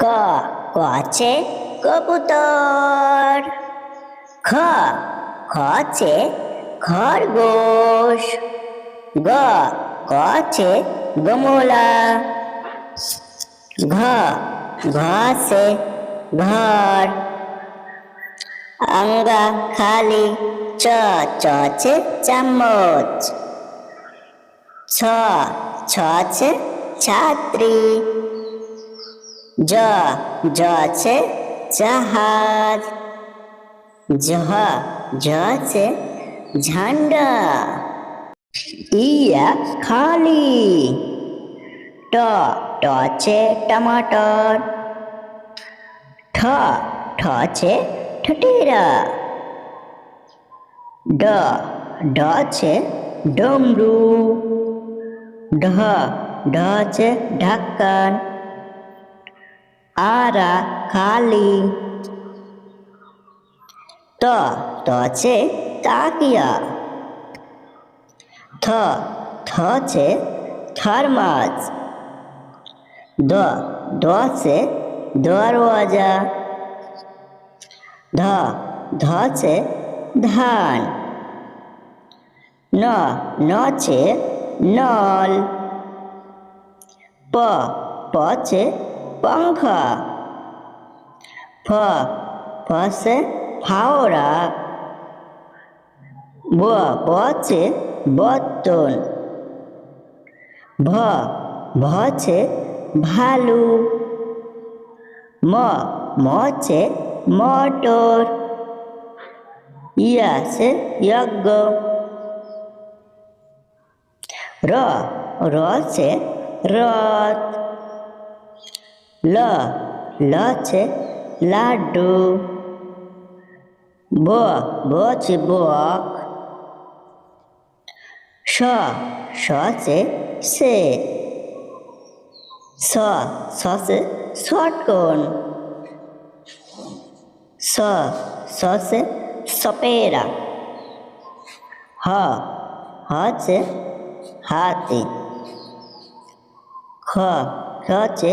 ক আছে কবুতর। খ আছে খরগোশ। গ আছে গমলা। ঘ আছে ঘর। আঙ্গা খালি। চ আছে চামচ। ছ আছে ছাত্রী। জ আছে জাহাজ। ঝ আছে ঝান্ডা। ইয়া খালি। ট আছে টমাটর। ঠ আছে ঠটেরা। ড আছে ডমরু। ঢ আছে ঢাক্কান। আরা খালি। ত আছে তাকিয়া। থ আছে থার্মাস। দ আছে দরওয়াজা। ধ আছে ধান। ন আছে নল। প আছে पंखा। फ আছে ফাওড়া। ব আছে বর্তন। ভ আছে ভালু। ম আছে মটর। ইয়া আছে যজ্ঞ। র আছে রথ। ল আছে লাড্ডু। ব আছে বক। স আছে সের। স আছে শটকন। স আছে সপেরা। হ আছে হাতি। খ আছে